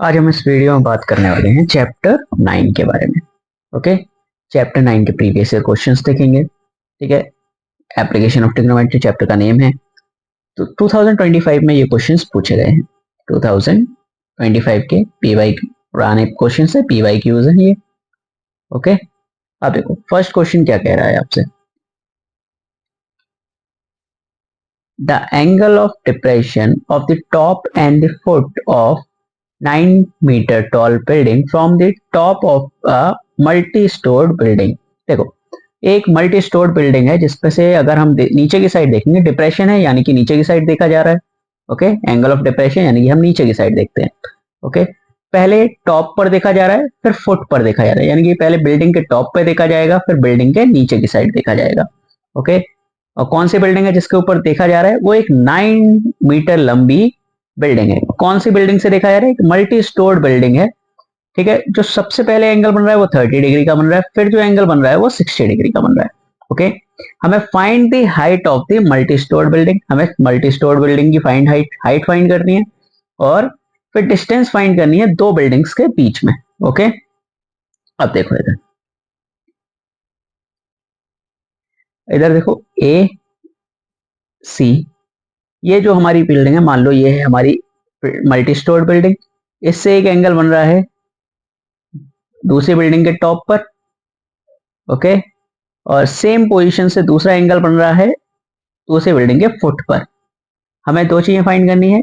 आज हम इस वीडियो में बात करने वाले हैं चैप्टर 9 के बारे में। ओके, चैप्टर 9 के प्रीवियस ईयर क्वेश्चंस देखेंगे। ठीक है, एप्लीकेशन ऑफ ट्रिग्नोमेट्री चैप्टर का नेम है। तो 2025 में ये क्वेश्चंस पूछे गए हैं। 2025 के पीवाई पुराने क्वेश्चंस है, पीवाई क्यूज है ये। ओके, अब देखो फर्स्ट क्वेश्चन क्या कह रहा है आपसे। The angle of depression of the top and the foot of 9 metre tall building from the top of a multi storeyed building. देखो, एक मल्टी स्टोर्ड बिल्डिंग है जिसमें से अगर हम नीचे की साइड देखेंगे, डिप्रेशन है यानी कि नीचे की साइड देखा जा रहा है। ओके, एंगल ऑफ डिप्रेशन यानी कि हम नीचे की साइड देखते हैं। ओके, पहले टॉप पर देखा जा रहा है, फिर फुट पर देखा जा रहा है, यानी कि पहले बिल्डिंग के टॉप पे देखा जाएगा, फिर बिल्डिंग के नीचे की साइड देखा जाएगा। ओके, और कौन सी बिल्डिंग है जिसके ऊपर देखा जा रहा है? वो एक 9 मीटर लंबी बिल्डिंग है। कौन सी बिल्डिंग से देखा जा रहा है? एक मल्टी स्टोर्ड बिल्डिंग है। ठीक है, जो सबसे पहले एंगल बन रहा है वो 30 डिग्री का बन रहा है, फिर जो एंगल बन रहा है वो 60 डिग्री का बन रहा है। ओके, हमें find the height of the multi storeyed building, हमें मल्टी स्टोर्ड बिल्डिंग की हाइट फाइंड करनी है और फिर डिस्टेंस फाइंड करनी है दो बिल्डिंग्स के बीच में। ओके, अब देखो इधर, इधर देखो ए सी, ये जो हमारी बिल्डिंग है, मान लो ये है हमारी मल्टी स्टोर्ड बिल्डिंग। इससे एक एंगल बन रहा है दूसरी बिल्डिंग के टॉप पर। ओके, और सेम पोजीशन से दूसरा एंगल बन रहा है दूसरी बिल्डिंग के फुट पर। हमें दो चीजें फाइंड करनी है,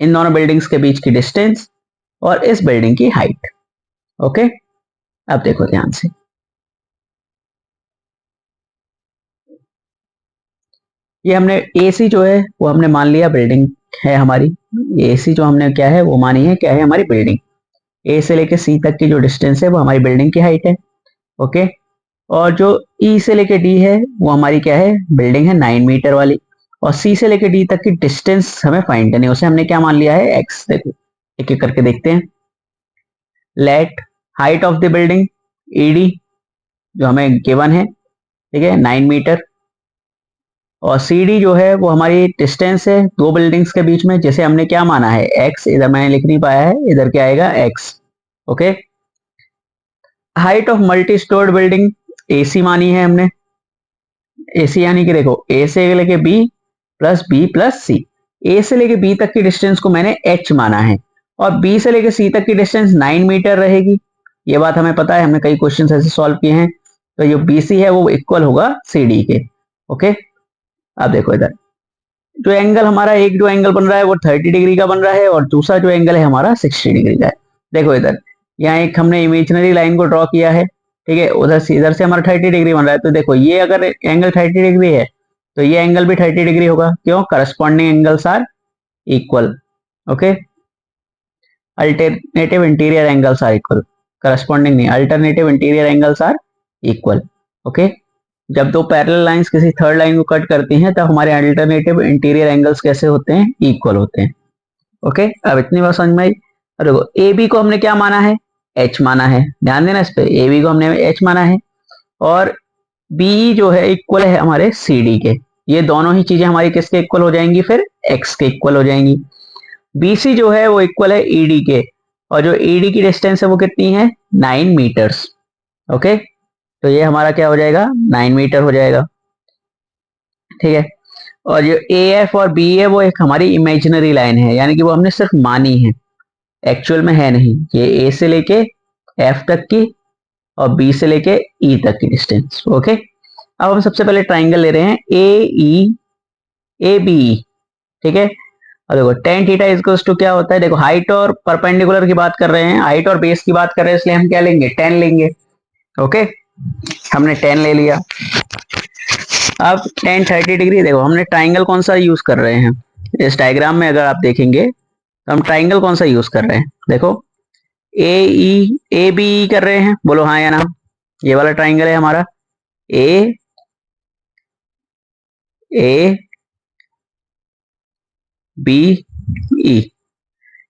इन दोनों बिल्डिंग्स के बीच की डिस्टेंस और इस बिल्डिंग की हाइट। ओके, अब देखो ध्यान से, ये हमने एसी जो है वो हमने मान लिया बिल्डिंग है हमारी। एसी जो हमने क्या है वो मानी है, क्या है हमारी बिल्डिंग। ए से लेके सी तक की जो डिस्टेंस है वो हमारी बिल्डिंग की हाइट है। ओके, और जो ई से लेके डी है वो हमारी क्या है, बिल्डिंग है 9 मीटर वाली। और सी से लेके डी तक की डिस्टेंस हमें फाइंड करनी है, उसे हमने क्या मान लिया है, एक्स। देखो एक एक करके देखते हैं। Let height of the building ED जो हमें गिवन है, ठीक है, 9 मीटर। और सी डी जो है वो हमारी डिस्टेंस है दो बिल्डिंग्स के बीच में, जिसे हमने क्या माना है, एक्स। इधर मैंने लिख नहीं पाया है, इधर क्या आएगा, x. Okay, height of multi storeyed building AC मानी है हमने। एसी यानी कि देखो ए से लेके बी प्लस बी प्लस सी। ए से लेके बी तक की डिस्टेंस को मैंने एच माना है और बी से लेके सी तक की डिस्टेंस 9 मीटर रहेगी। ये बात हमें पता है, हमने कई क्वेश्चन ऐसे सॉल्व किए हैं। तो जो बी सी है वो इक्वल होगा सी डी के। ओके, अब देखो इधर, जो एंगल हमारा, एक जो एंगल बन रहा है वो 30 डिग्री का बन रहा है और दूसरा जो एंगल है हमारा 60 डिग्री का है। देखो इधर, यहाँ एक हमने इमेजिनरी लाइन को ड्रॉ किया है। ठीक है, इधर से हमारा 30 डिग्री बन रहा है। तो देखो ये अगर एंगल 30 डिग्री है तो ये एंगल भी 30 डिग्री होगा। क्यों? Corresponding angles are equal. Okay, alternative interior angles are equal. Corresponding नहीं, alternative interior angles are equal. Okay, जब दो पैरेलल लाइंस किसी थर्ड लाइन को कट करती हैं तब हमारे अल्टरनेटिव इंटीरियर एंगल्स कैसे होते हैं, इक्वल होते हैं। ओके, अब इतनी बात समझ में आई। अब देखो ए बी को हमने क्या माना है, एच माना है। ध्यान देना इस पे, ए बी को हमने एच माना है और बी जो है इक्वल है हमारे सी डी के। ये दोनों ही चीजें हमारी किसके इक्वल हो जाएंगी, फिर एक्स के इक्वल हो जाएंगी। बी सी जो है वो इक्वल है ई डी के, और जो ई डी की डिस्टेंस है वो कितनी है, 9 मीटर्स। ओके, तो ये हमारा क्या हो जाएगा, 9 मीटर हो जाएगा। ठीक है, और जो ए एफ और बी है वो एक हमारी इमेजिनरी लाइन है, यानी कि वो हमने सिर्फ मानी है, एक्चुअल में है नहीं। ये ए से लेके एफ तक की और बी से लेके ई तक की डिस्टेंस। ओके, अब हम सबसे पहले ट्राइंगल ले रहे हैं ए ई ए बी ई। ठीक है, और देखो टेन थीटा इक्वल्स टू क्या होता है, देखो हाइट और परपेंडिकुलर की बात कर रहे हैं, हाइट और बेस की बात कर रहे हैं, इसलिए हम क्या लेंगे, 10 लेंगे। ओके, हमने 10 ले लिया। अब टेन 30 डिग्री, देखो हमने ट्राइंगल कौन सा यूज कर रहे हैं, इस डायग्राम में अगर आप देखेंगे तो हम ट्राइंगल कौन सा यूज कर रहे हैं, देखो ए बी ई कर रहे हैं, बोलो हाँ या ना। ये वाला ट्राइंगल है हमारा ए ए बी ई।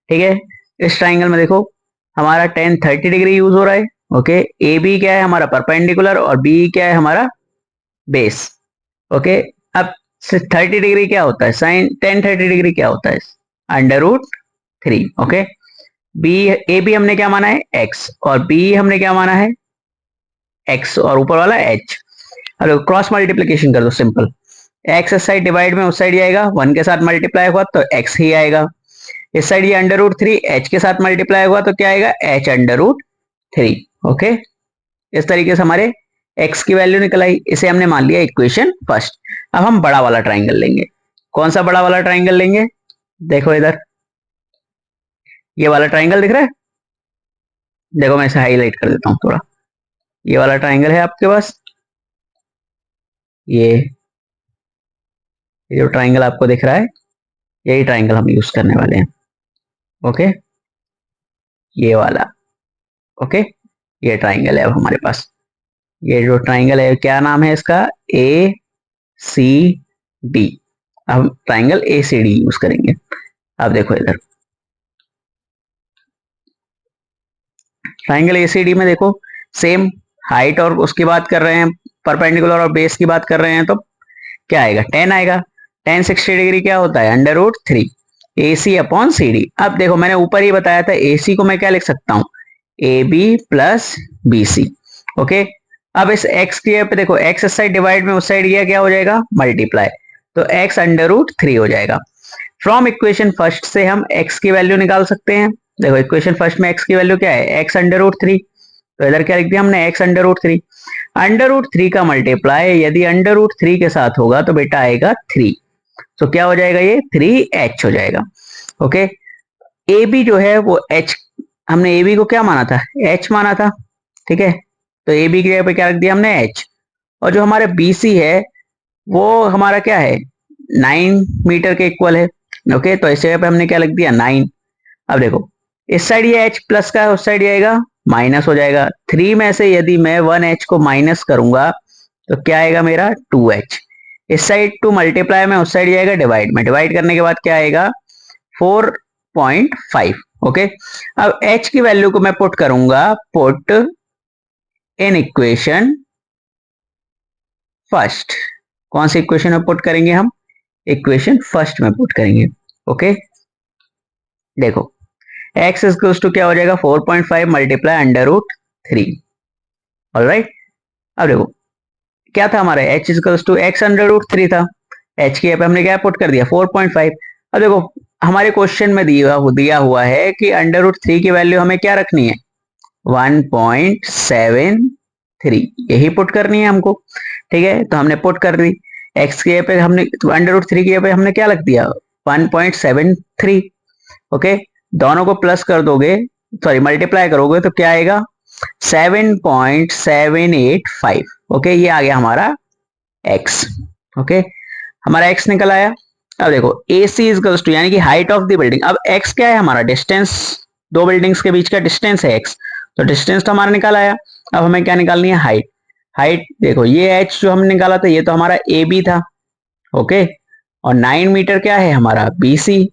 ठीक है, इस ट्राइंगल में देखो हमारा टेन 30 डिग्री यूज हो रहा है। ओके, ए बी क्या है हमारा परपेंडिकुलर और बी क्या है हमारा बेस। ओके, अब 30 डिग्री क्या होता है, साइन टेन 30 डिग्री क्या होता है, under root 3। Okay, B, A B हमने क्या माना है एक्स, और बी हमने क्या माना है एक्स, और ऊपर वाला एच। अरे क्रॉस मल्टीप्लीकेशन कर दो सिंपल, एक्स इस साइड डिवाइड में उस साइड जाएगा, 1 के साथ मल्टीप्लाई हुआ तो एक्स ही आएगा। इस साइड ये अंडर रूट 3 एच के साथ मल्टीप्लाई हुआ तो क्या आएगा एच अंडर रूट 3। ओके, इस तरीके से हमारे एक्स की वैल्यू निकल आई, इसे हमने मान लिया इक्वेशन फर्स्ट। अब हम बड़ा वाला ट्राइंगल लेंगे। कौन सा बड़ा वाला ट्राइंगल लेंगे, देखो इधर ये वाला ट्राइंगल दिख रहा है, देखो मैं इसे हाईलाइट कर देता हूं थोड़ा। ये वाला ट्राइंगल है आपके पास, ये जो ट्राइंगल आपको दिख रहा है यही ट्राइंगल हम यूज करने वाले हैं। ओके, ये वाला, ओके, ये ट्राइंगल है अब हमारे पास। ये जो ट्राइंगल है क्या नाम है इसका, ए सी डी। अब triangle A C D use करेंगे। अब देखो इधर ट्राइंगल ए सी डी में देखो सेम हाइट और उसकी बात कर रहे हैं, परपेंडिकुलर और बेस की बात कर रहे हैं, तो क्या आएगा 10 आएगा। 10 60 डिग्री क्या होता है अंडर रूट 3 ए सी अपॉन सी डी। अब देखो मैंने ऊपर ही बताया था ए सी को मैं क्या लिख सकता हूं A B plus B C. Okay, अब इस x की पे देखो x इस साइड डिवाइड में उस साइड गया क्या हो जाएगा मल्टीप्लाई, तो x अंडर रूट 3 हो जाएगा। फ्रॉम इक्वेशन फर्स्ट से हम x की वैल्यू निकाल सकते हैं। देखो इक्वेशन फर्स्ट में x की वैल्यू क्या है x अंडर रूट 3, तो इधर क्या लिख दिया हमने x अंडर रूट 3 का मल्टीप्लाई यदि अंडर रूट 3 के साथ होगा तो बेटा आएगा 3, तो क्या हो जाएगा ये 3h हो जाएगा। ओके, ए बी जो है वो h, हमने ए बी को क्या माना था h माना था, ठीक है, तो ए बी की जगह पे क्या रख दिया हमने h। और जो हमारे बी सी है वो हमारा क्या है 9 मीटर के इक्वल है। ओके, तो इस जगह पे हमने क्या लिख दिया 9। अब देखो इस साइड ये h प्लस का है, उस साइड आएगा माइनस हो जाएगा। 3 में से यदि मैं 1h को माइनस करूंगा तो क्या आएगा मेरा 2h। इस साइड टू मल्टीप्लाई में उस साइड जाएगा डिवाइड में, डिवाइड करने के बाद क्या आएगा 4.5। ओके, अब h की वैल्यू को मैं पुट करूंगा, पुट इन इक्वेशन फर्स्ट। कौन सी इक्वेशन में पुट करेंगे हम, इक्वेशन फर्स्ट में पुट करेंगे। ओके, देखो x इक्वल्स टू क्या हो जाएगा 4.5 मल्टीप्लाई अंडर रूट 3। ऑलराइट, अब देखो क्या था हमारा h equals to x under root 3 था, h की पे हमने क्या पुट कर दिया 4.5। अब देखो हमारे क्वेश्चन में दिया हुआ है कि अंडर रूट 3 की वैल्यू हमें क्या रखनी है 1.73, यही पुट करनी है हमको। ठीक है, तो हमने पुट कर दी, x की पे हमने अंडर रूट 3 की पे हमने क्या रख दिया 1.73। ओके, दोनों को प्लस कर दोगे, सॉरी मल्टीप्लाई करोगे तो क्या आएगा 7.785। ओके, ये आ गया हमारा x। ओके, हमारा x निकल आया। अब देखो ए सी इज टू यानी कि हाइट ऑफ द बिल्डिंग। अब x क्या है हमारा डिस्टेंस, दो बिल्डिंग्स के बीच का डिस्टेंस है x, तो डिस्टेंस तो हमारा निकल आया। अब हमें क्या निकालनी है हाइट। हाइट देखो ये h जो हमने निकाला था ये तो हमारा ए बी था। ओके, और 9 मीटर क्या है हमारा बी सी।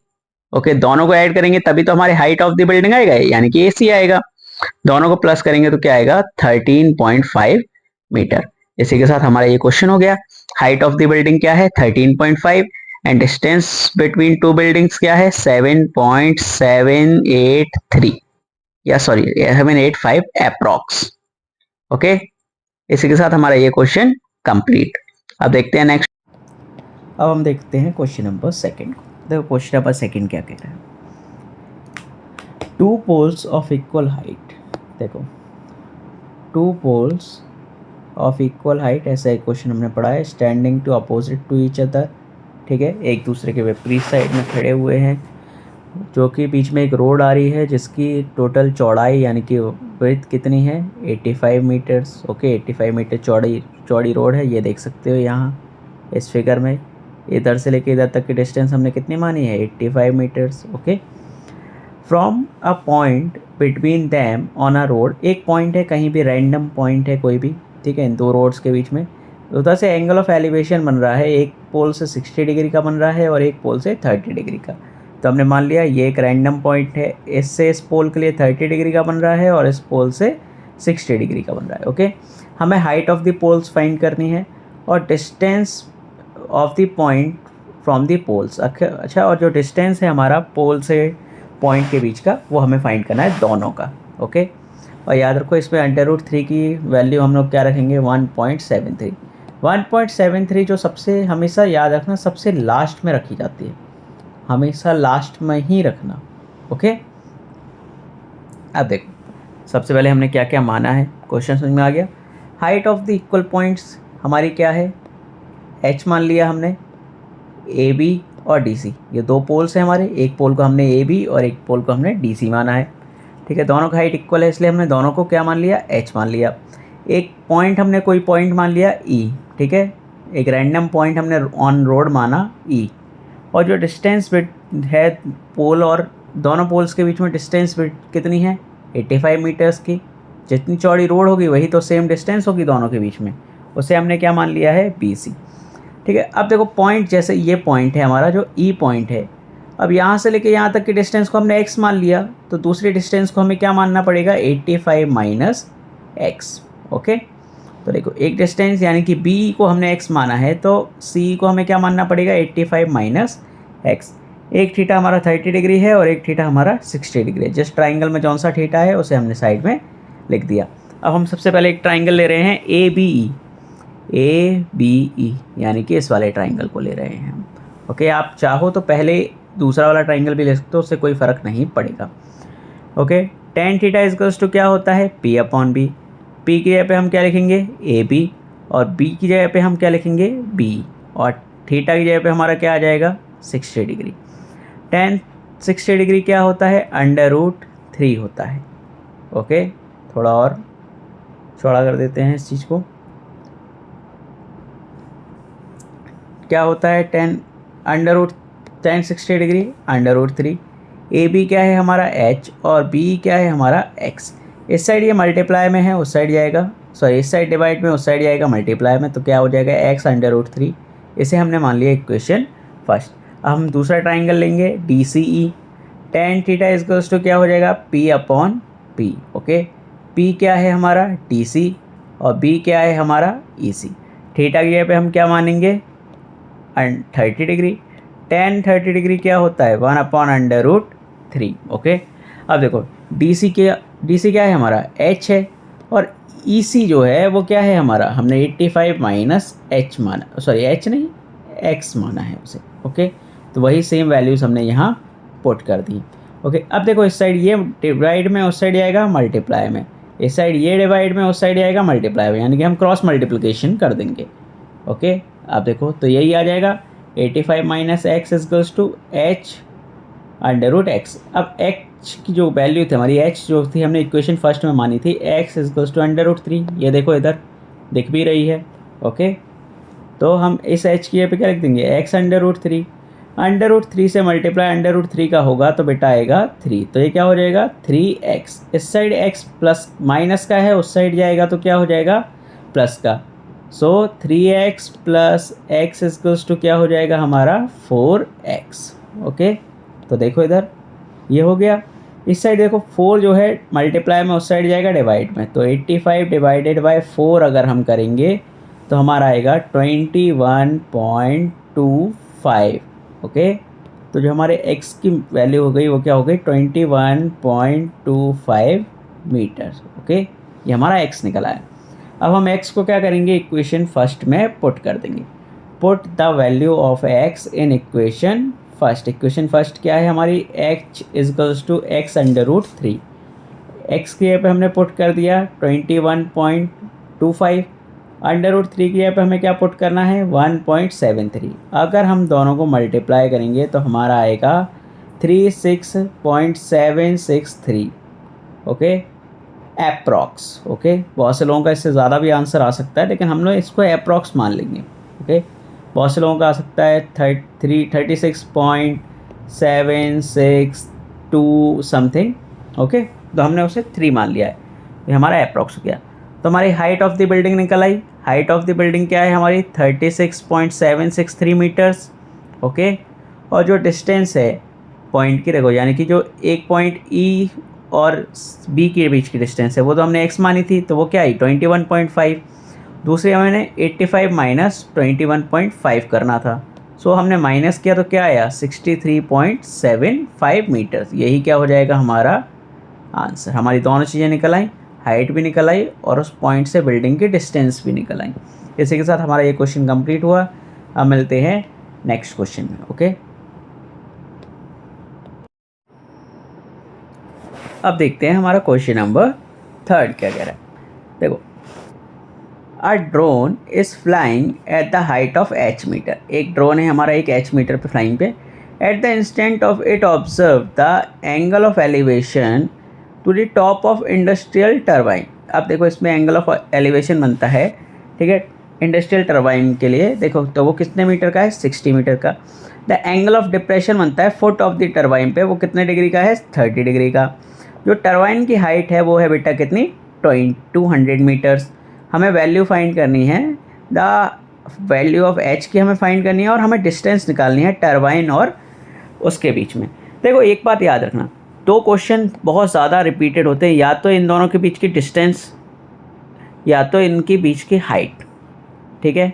ओके, दोनों को ऐड करेंगे तभी तो हमारे हाइट ऑफ द बिल्डिंग आएगा, यानी कि ए सी आएगा। दोनों को प्लस करेंगे तो क्या आएगा 13.5 मीटर। इसी के साथ हमारा ये क्वेश्चन हो गया। हाइट ऑफ द बिल्डिंग क्या है 13.5 and distance between two buildings क्या है 7.783 या सॉरी 785 अप्रॉक्स। ओके, इसी के साथ हमारा ये क्वेश्चन कंप्लीट। अब देखते हैं नेक्स्ट। अब हम देखते हैं क्वेश्चन नंबर सेकंड। देखो क्वेश्चन नंबर सेकंड क्या कह रहा है, 2 poles ऑफ इक्वल हाइट। देखो 2 poles ऑफ इक्वल हाइट, ऐसा एक क्वेश्चन हमने पढ़ा है, standing to opposite to each other. ठीक है, एक दूसरे के विपरीत साइड में खड़े हुए हैं, जो कि बीच में एक रोड आ रही है जिसकी टोटल चौड़ाई यानी कि ब्रेथ कितनी है 85 मीटर्स। ओके, 85 मीटर चौड़ी रोड है, ये देख सकते हो यहाँ इस फिगर में। इधर से लेके इधर तक की डिस्टेंस हमने कितनी मानी है 85 metres. Okay, from a point between them on a road, एक पॉइंट है कहीं भी, रैंडम पॉइंट है कोई भी, ठीक है, इन दो रोड्स के बीच में। उधर से एंगल ऑफ एलिवेशन बन रहा है, एक पोल से 60 डिग्री का बन रहा है और एक पोल से 30 डिग्री का। तो हमने मान लिया ये एक रैंडम पॉइंट है, इससे इस पोल के लिए 30 डिग्री का बन रहा है और इस पोल से 60 डिग्री का बन रहा है। ओके, हमें height of the poles find करनी है और distance of the point from the poles. अच्छा, और जो डिस्टेंस है हमारा पोल से पॉइंट के बीच का, वो हमें फाइंड करना है दोनों का। ओके, और याद रखो इसमें √3 की वैल्यू हम लोग क्या रखेंगे 1.73। 1.73 जो सबसे हमेशा याद रखना सबसे लास्ट में रखी जाती है, हमेशा लास्ट में ही रखना। ओके, अब देखो सबसे पहले हमने क्या क्या माना है, क्वेश्चन समझ में आ गया। Height of the equal points हमारी क्या है, h मान लिया हमने, AB और DC, ये दो पोल्स हैं हमारे, एक पोल को हमने AB और एक पोल को हमने DC माना है। ठीक है, दोनों का हाइट इक्वल है इसलिए हमने दोनों को क्या मान लिया, h मान लिया। एक पॉइंट हमने कोई पॉइंट मान लिया E, ठीक है, एक रैंडम पॉइंट हमने ऑन रोड माना E, और जो डिस्टेंस है पोल और दोनों पोल्स के बीच में डिस्टेंस कितनी है 85 मीटर्स की। जितनी चौड़ी रोड होगी वही तो सेम डिस्टेंस होगी दोनों के बीच में, उसे हमने क्या मान लिया है BC। ठीक है, अब देखो पॉइंट, जैसे ये पॉइंट है हमारा जो E पॉइंट है, अब यहाँ से लेके यहाँ तक की डिस्टेंस को हमने x मान लिया, तो दूसरी डिस्टेंस को हमें क्या मानना पड़ेगा 85 माइनस x। ओके, तो देखो एक डिस्टेंस यानी कि B को हमने x माना है, तो C को हमें क्या मानना पड़ेगा 85 माइनस x। एक थीटा हमारा 30 डिग्री है और एक थीटा हमारा 60 डिग्री है। जिस ट्राइंगल में जौन सा थीटा है उसे हमने साइड में लिख दिया। अब हम सबसे पहले एक ट्राइंगल ले रहे हैं ABE, यानी कि इस वाले ट्राइंगल को ले रहे हैं हम। ओके, आप चाहो तो पहले दूसरा वाला ट्राइंगल भी ले सकते हो, उससे कोई फ़र्क नहीं पड़ेगा। Okay, tan theta equals to क्या होता है P/B। P की जगह पे हम क्या लिखेंगे AB, और B की जगह पे हम क्या लिखेंगे B, और थीटा की जगह पे हमारा क्या आ जाएगा 60 डिग्री। tan 60 डिग्री क्या होता है √3 होता है। ओके, थोड़ा और चौड़ा कर देते हैं इस चीज़ को। क्या होता है tan 60 डिग्री √3। AB क्या है हमारा h और B क्या है हमारा x। इस साइड ये मल्टीप्लाई में है, उस साइड जाएगा, सॉरी इस साइड डिवाइड में, उस साइड जाएगा मल्टीप्लाई में, तो क्या हो जाएगा x √3। इसे हमने मान लिया इक्वेशन फर्स्ट। अब हम दूसरा ट्राइंगल लेंगे DCE। tan theta equals to क्या हो जाएगा P/P। ओके, P क्या है हमारा DC और B क्या है हमारा EC। थीटा की जगह पे हम क्या मानेंगे 30 डिग्री। tan 30 डिग्री क्या होता है 1/√3। ओके, अब देखो DC क्या है हमारा h है, और EC जो है वो क्या है हमारा, हमने 85 माइनस h माना, सॉरी h नहीं x माना है उसे। ओके, तो वही सेम वैल्यूज़ हमने यहाँ पुट कर दी। ओके, अब देखो इस साइड ये डिवाइड में, उस साइड आएगा मल्टीप्लाई में, इस साइड ये डिवाइड में, उस साइड आएगा मल्टीप्लाई में, यानी कि हम क्रॉस मल्टीप्लिकेशन कर देंगे। ओके, अब देखो तो यही आ जाएगा 85 minus x equals to h √x। अब h की जो वैल्यू थी हमारी, h जो थी हमने इक्वेशन फर्स्ट में मानी थी, x इक्वल्स टू √3, ये देखो इधर दिख भी रही है। ओके, तो हम इस h की जगह पे क्या लिख देंगे x √3। √3 से मल्टीप्लाई √3 का होगा तो बेटा आएगा 3, तो ये क्या हो जाएगा 3x। इस साइड x प्लस माइनस का है, उस साइड जाएगा तो क्या हो जाएगा प्लस का। So 3x plus x equals to क्या हो जाएगा हमारा 4x। ओके, तो देखो इधर ये हो गया। इस साइड देखो 4 जो है मल्टीप्लाई में, उस साइड जाएगा डिवाइड में, तो 85 डिवाइडेड बाय 4 अगर हम करेंगे तो हमारा आएगा 21.25। ओके, तो जो हमारे x की वैल्यू हो गई वो क्या हो गई 21.25 मीटर। ओके, ये हमारा x निकला है। अब हम x को क्या करेंगे इक्वेशन फर्स्ट में पुट कर देंगे। Put the value of x in equation first. Equation first क्या है हमारी h equals to x √3। x की जगह पे हमने पुट कर दिया 21.25, √3 की जगह पे हमें क्या पुट करना है 1.73। अगर हम दोनों को मल्टीप्लाई करेंगे तो हमारा आएगा 36.763। Okay, approx. ओके, बहुत से लोगों का इससे ज़्यादा भी आंसर आ सकता है, लेकिन हम लोग इसको अप्रॉक्स मान लेंगे। ओके, बहुत से लोगों का आ सकता है 36.762 समथिंग। ओके, तो हमने उसे 3 मान लिया है, ये हमारा अप्रॉक्स हो गया। तो हमारी हाइट ऑफ द बिल्डिंग निकल आई। हाइट ऑफ द बिल्डिंग क्या है हमारी 36.763 मीटर्स। ओके, और जो डिस्टेंस है पॉइंट की देखो, यानी कि जो एक पॉइंट E और B के बीच की डिस्टेंस है वो तो हमने x मानी थी, तो वो क्या आई 21.5। दूसरी हमने 85 माइनस 21.5 करना था, सो हमने माइनस किया तो क्या आया 63.75 मीटर। यही क्या हो जाएगा हमारा आंसर। हमारी दोनों चीज़ें निकल आई, हाइट भी निकल आई और उस पॉइंट से बिल्डिंग की डिस्टेंस भी निकल आई। इसी के साथ हमारा ये क्वेश्चन कंप्लीट हुआ। अब मिलते हैं नेक्स्ट क्वेश्चन में। ओके, अब देखते हैं हमारा क्वेश्चन नंबर 3 क्या कह रहा है। देखो, a drone is flying at the height of h metre. एक ड्रोन है हमारा एक h मीटर पे फ्लाइंग पे। At the instant of it observe the angle of elevation to the top of industrial turbine. अब देखो इसमें एंगल ऑफ एलिवेशन बनता है, ठीक है, इंडस्ट्रियल टरबाइन के लिए। देखो तो वो कितने मीटर का है 60 मीटर का। द एंगल ऑफ डिप्रेशन बनता है फुट ऑफ द टरबाइन पे, वो कितने डिग्री का है 30 डिग्री का। जो टरबाइन की हाइट है वो है बेटा कितनी 200 मीटर्स। हमें वैल्यू फाइंड करनी है, द वैल्यू ऑफ h की हमें फाइंड करनी है और हमें डिस्टेंस निकालनी है टरबाइन और उसके बीच में। देखो एक बात याद रखना, दो क्वेश्चन बहुत ज़्यादा रिपीटेड होते हैं, या तो इन दोनों के बीच की डिस्टेंस या तो इनके बीच की हाइट, ठीक है।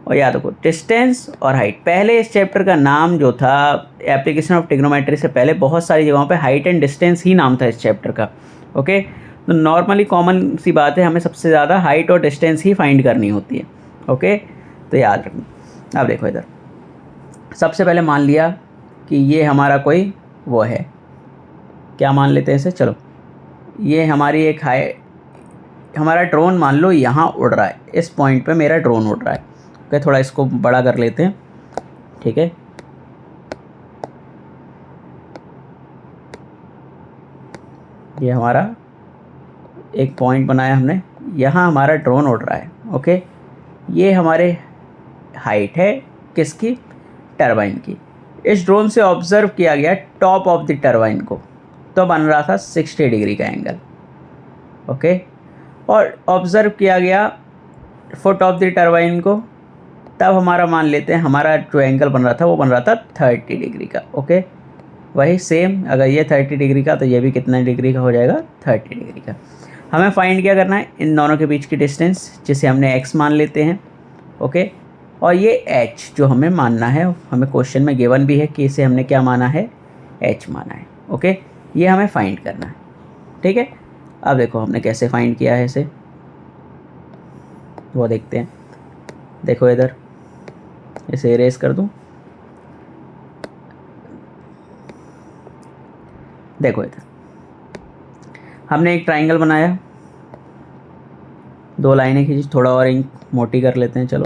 और याद रखो डिस्टेंस और हाइट, पहले इस चैप्टर का नाम जो था एप्लीकेशन ऑफ ट्रिग्नोमेट्री से पहले बहुत सारी जगहों पे हाइट एंड डिस्टेंस ही नाम था इस चैप्टर का। ओके, तो नॉर्मली कॉमन सी बात है, हमें सबसे ज़्यादा हाइट और डिस्टेंस ही फाइंड करनी होती है। ओके, तो याद रखना। अब देखो इधर सबसे पहले मान लिया कि ये हमारा कोई वो है, क्या मान लेते हैं इसे, चलो ये हमारी एक हमारा ड्रोन मान लो यहाँ उड़ रहा है, इस पॉइंट पे मेरा ड्रोन उड़ रहा है। ओके, थोड़ा इसको बड़ा कर लेते हैं, ठीक है। ये हमारा एक पॉइंट बनाया हमने, यहाँ हमारा ड्रोन उड़ रहा है। ओके, ये हमारे हाइट है किसकी, टरबाइन की। इस ड्रोन से ऑब्ज़र्व किया गया टॉप ऑफ द टरबाइन को, तो बन रहा था 60 डिग्री का एंगल। ओके, और ऑब्ज़र्व किया गया फुट ऑफ द टरबाइन को, तब हमारा मान लेते हैं हमारा जो एंगल बन रहा था वो बन रहा था 30 डिग्री का। ओके, वही सेम, अगर ये 30 डिग्री का तो ये भी कितना डिग्री का हो जाएगा 30 डिग्री का। हमें फाइंड क्या करना है, इन दोनों के बीच की डिस्टेंस जिसे हमने x मान लेते हैं। ओके, और ये h जो हमें मानना है, हमें क्वेश्चन में गिवन भी है कि इसे हमने क्या माना है, h माना है। ओके, ये हमें फाइंड करना है, ठीक है। अब देखो हमने कैसे फाइंड किया है इसे, वो देखते हैं। देखो इधर इसे इरेज कर दूं, देखो इधर हमने एक ट्राइंगल बनाया, दो लाइनें खींची, थोड़ा और इंक मोटी कर लेते हैं, चलो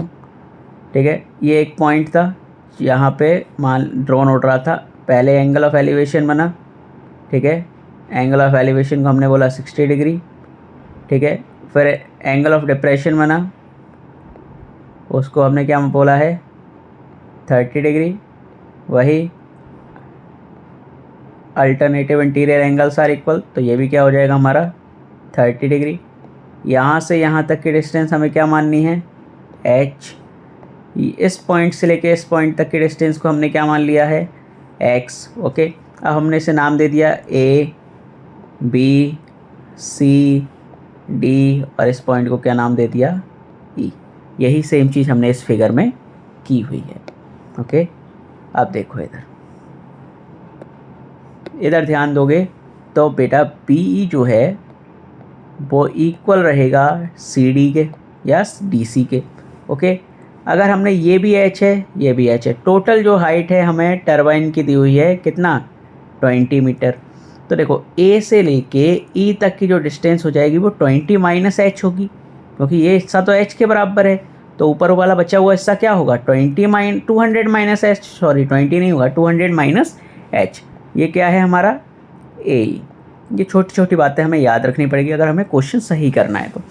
ठीक है। ये एक पॉइंट था, यहाँ पे मान ड्रोन उड़ रहा था, पहले एंगल ऑफ एलिवेशन बना, ठीक है। एंगल ऑफ एलिवेशन को हमने बोला 60 डिग्री, ठीक है। फिर एंगल ऑफ डिप्रेशन बना, उसको हमने क्या बोला है 30 डिग्री। वही alternative interior angles are equal, तो ये भी क्या हो जाएगा हमारा 30 डिग्री। यहाँ से यहाँ तक की डिस्टेंस हमें क्या माननी है h। इस पॉइंट से लेके इस पॉइंट तक की डिस्टेंस को हमने क्या मान लिया है x। ओके, अब हमने इसे नाम दे दिया a b c d और इस पॉइंट को क्या नाम दे दिया e। यही सेम चीज़ हमने इस फिगर में की हुई है। ओके, अब देखो इधर ध्यान दोगे तो बेटा BE जो है वो इक्वल रहेगा CD के या DC के। ओके, अगर हमने ये भी H है ये भी H है, टोटल जो हाइट है हमें टरबाइन की दी हुई है कितना 20 मीटर। तो देखो A से लेके E तक की जो डिस्टेंस हो जाएगी वो 20 माइनस H होगी, क्योंकि ये हिस्सा तो H के बराबर है, तो ऊपर वाला बचा हुआ हिस्सा क्या होगा 200 माइनस H, सॉरी 20 नहीं होगा 200 माइनस H। ये क्या है हमारा A। ये छोटी छोटी बातें हमें याद रखनी पड़ेगी अगर हमें क्वेश्चन सही करना है तो।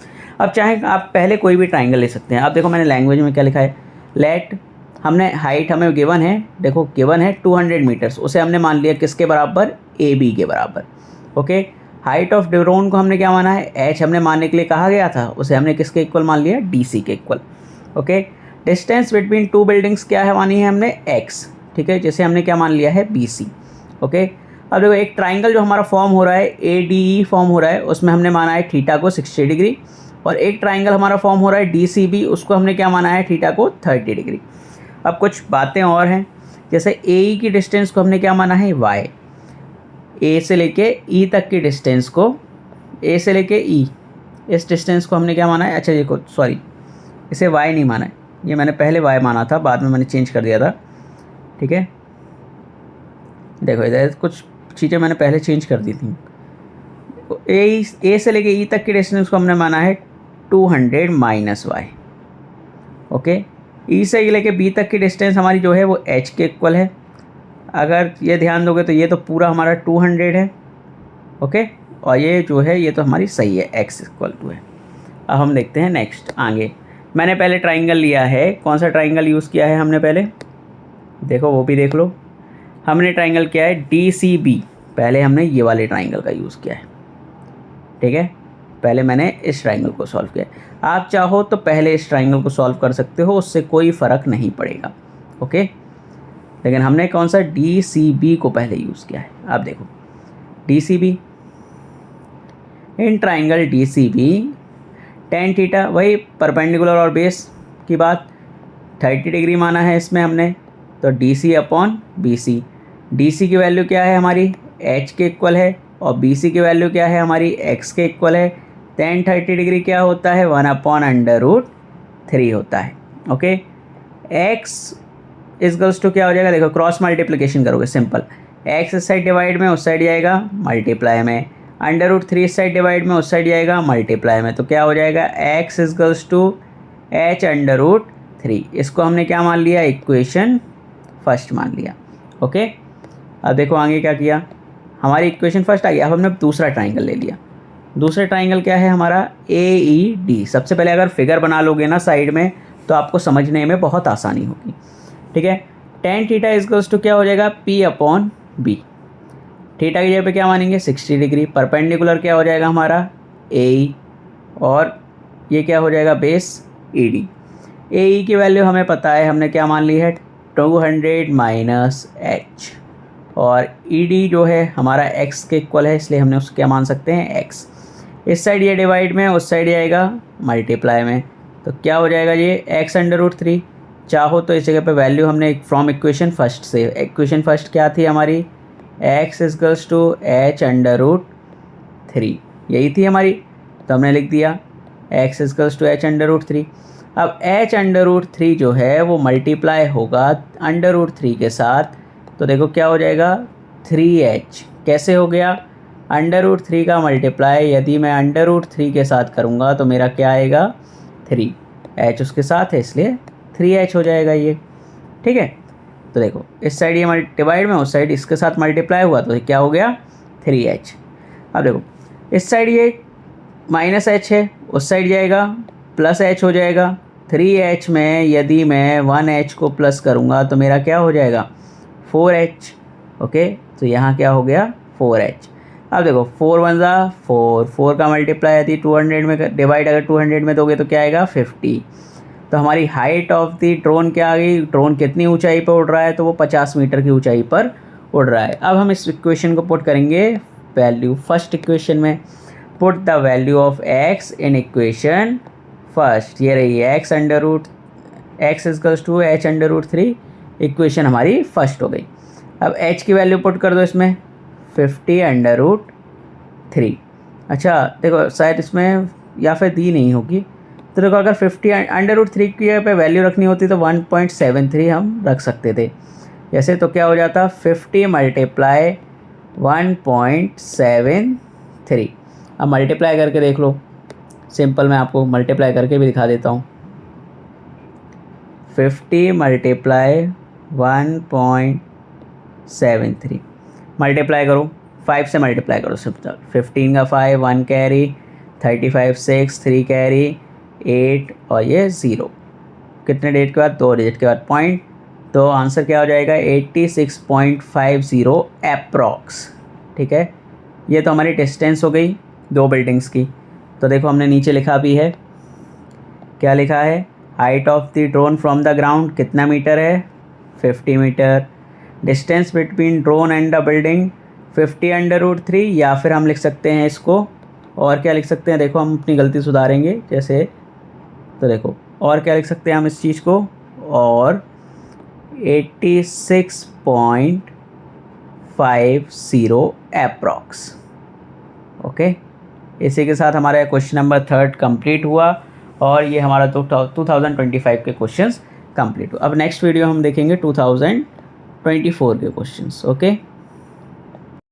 अब चाहे आप पहले कोई भी ट्राइंगल ले सकते हैं। अब देखो मैंने लैंग्वेज में क्या लिखा है, लेट हमने हाइट हमें गिवन है, देखो गिवन है 200 मीटर्स, उसे हमने मान लिया किसके बराबर AB के बराबर। ओके, हाइट ऑफ ड्रोन को हमने क्या माना है H, हमने मानने के लिए कहा गया था, उसे हमने किसके इक्वल मान लिया DC के equal. Okay, distance between two buildings क्या है मानी है हमने X, ठीक है, जिसे हमने क्या मान लिया है BC। ओके, अब देखो एक ट्राइंगल जो हमारा फॉर्म हो रहा है ADE फॉर्म हो रहा है, उसमें हमने माना है थीटा को 60 डिग्री, और एक ट्राइंगल हमारा फॉर्म हो रहा है DCB, उसको हमने क्या माना है थीटा को 30 डिग्री। अब कुछ बातें और हैं, जैसे ए की डिस्टेंस को हमने क्या माना है, वाई। ए से लेके ई तक की डिस्टेंस को, ए से लेके ई, इस डिस्टेंस को हमने क्या माना है, अच्छा देखो सॉरी, इसे वाई नहीं माना है, ये मैंने पहले वाई माना था, बाद में मैंने चेंज कर दिया था, ठीक है। देखो इधर कुछ चीज़ें मैंने पहले चेंज कर दी थी। ए से लेके ई तक की डिस्टेंस को हमने माना है 200 माइनस वाई, ओके। ई से लेके बी तक की डिस्टेंस हमारी जो है वो एच के इक्वल है। अगर ये ध्यान दोगे तो ये तो पूरा हमारा 200 है, ओके, और ये जो है ये तो हमारी सही है, एक्स इक्वल टू है। अब हम देखते हैं नेक्स्ट आगे। मैंने पहले ट्राइंगल लिया है, कौन सा ट्राइंगल यूज़ किया है हमने पहले, देखो वो भी देख लो। हमने ट्राइंगल किया है DCB, पहले हमने ये वाले ट्राइंगल का यूज़ किया है, ठीक है। पहले मैंने इस ट्राइंगल को सॉल्व किया है। आप चाहो तो पहले इस ट्राइंगल को सॉल्व कर सकते हो, उससे कोई फ़र्क नहीं पड़ेगा, ओके। लेकिन हमने कौन सा DCB को पहले यूज़ किया है। अब देखो DCB, in triangle DCB tan theta, वही परपेंडिकुलर और बेस की बात, 30 डिग्री माना है इसमें हमने, तो DC अपॉन BC। DC की वैल्यू क्या है हमारी, H के इक्वल है, और BC की वैल्यू क्या है हमारी, X के इक्वल है। tan 30 डिग्री क्या होता है, 1/√3 होता है, ओके। X इजकल्स टू क्या हो जाएगा, देखो क्रॉस मल्टीप्लिकेशन करोगे सिंपल, X इस साइड डिवाइड में उस साइड जाएगा मल्टीप्लाई में, √3 इस साइड डिवाइड में उस साइड जाएगा मल्टीप्लाई में, तो क्या हो जाएगा X इजकल्स टू H√3। इसको हमने क्या मान लिया, इक्वेशन फर्स्ट मान लिया, ओके। अब देखो आगे क्या किया, हमारी इक्वेशन फर्स्ट आ गया। अब हमने दूसरा ट्राइंगल ले लिया। दूसरा ट्राइंगल क्या है हमारा, AED। सबसे पहले अगर फिगर बना लोगे ना साइड में तो आपको समझने में बहुत आसानी होगी, ठीक है। tan थीटा इजकल्स टू क्या हो जाएगा, P/B। थीटा की जगह पे क्या मानेंगे, 60 डिग्री। परपेंडिकुलर क्या हो जाएगा हमारा, AE, और ये क्या हो जाएगा, बेस ED। AE की वैल्यू हमें पता है, हमने क्या मान ली है, 200 माइनस H, और ED जो है हमारा X के इक्वल है, इसलिए हमने उसको क्या मान सकते हैं, X। इस साइड ये डिवाइड में, उस साइड जाएगा मल्टीप्लाई में, तो क्या हो जाएगा ये X/√3। चाहो तो इस जगह पे वैल्यू हमने फ्रॉम इक्वेशन फर्स्ट से, इक्वेशन फर्स्ट क्या थी हमारी, X इजकल्स टू H/√3, यही थी हमारी, तो हमने लिख दिया X इजकल्स टू H/√3। अब H/√3 जो है वो मल्टीप्लाई होगा √3 के साथ, तो देखो क्या हो जाएगा, 3H। कैसे हो गया, √3 का मल्टीप्लाई यदि मैं √3 के साथ करूँगा तो मेरा क्या आएगा, 3, H उसके साथ है इसलिए 3H हो जाएगा ये, ठीक है। तो देखो इस साइड ये डिवाइड में, उस साइड इसके साथ मल्टीप्लाई हुआ, तो क्या हो गया, 3H। अब देखो इस साइड ये -H है, उस साइड जाएगा +H हो जाएगा। 3H में यदि मैं 1H को प्लस करूँगा तो मेरा क्या हो जाएगा, 4H, ओके। तो यहाँ क्या हो गया, 4H। अब देखो 4 1 4, 4 का मल्टीप्लाई यदि 200 में डिवाइड अगर 200 में दोगे तो क्या आएगा, 50। तो हमारी हाइट ऑफ द ड्रोन क्या आ गई, ड्रोन कितनी ऊंचाई पर उड़ रहा है, तो वो 50 मीटर की ऊंचाई पर उड़ रहा है। अब हम इस इक्वेशन को पुट करेंगे वैल्यू फर्स्ट इक्वेशन में। Put the value of X in equation first, ये रही है X equals to H/√3, equation हमारी फर्स्ट हो गई। अब H की वैल्यू पुट कर दो इसमें, 50/√3। अच्छा देखो शायद इसमें या फिर दी नहीं होगी, तो देखो अगर 50/√3 की जगह पे वैल्यू रखनी होती तो 1.73 हम रख सकते थे जैसे, तो क्या हो जाता, 50 मल्टीप्लाई 1.73। अब मल्टीप्लाई करके देख लो, सिंपल मैं आपको मल्टीप्लाई करके भी दिखा देता हूँ। 50 मल्टीप्लाई 1.73, मल्टीप्लाई करो 5 से मल्टीप्लाई करो सिंपल, 15 का 5, 1 कैरी, 35 6, 3 कैरी 8, और ये 0, कितने डिजिट के बाद, 2 डिजिट के बाद पॉइंट, तो आंसर क्या हो जाएगा, 86.50 अप्रॉक्स, ठीक है। ये तो हमारी डिस्टेंस हो गई दो बिल्डिंग्स की। तो देखो हमने नीचे लिखा भी है, क्या लिखा है, height of the drone from the ground कितना मीटर है, 50 metre. Distance between drone and the building 50/√3, या फिर हम लिख सकते हैं इसको, और क्या लिख सकते हैं, देखो हम अपनी गलती सुधारेंगे जैसे, तो देखो और क्या लिख सकते हैं हम इस चीज़ को, और 86.50 अप्रॉक्स। ओके, इसी के साथ हमारा क्वेश्चन नंबर 3 कंप्लीट हुआ और ये हमारा तो 2025 के क्वेश्चंस कंप्लीट हुआ। अब नेक्स्ट वीडियो हम देखेंगे 2024 के क्वेश्चंस। ओके।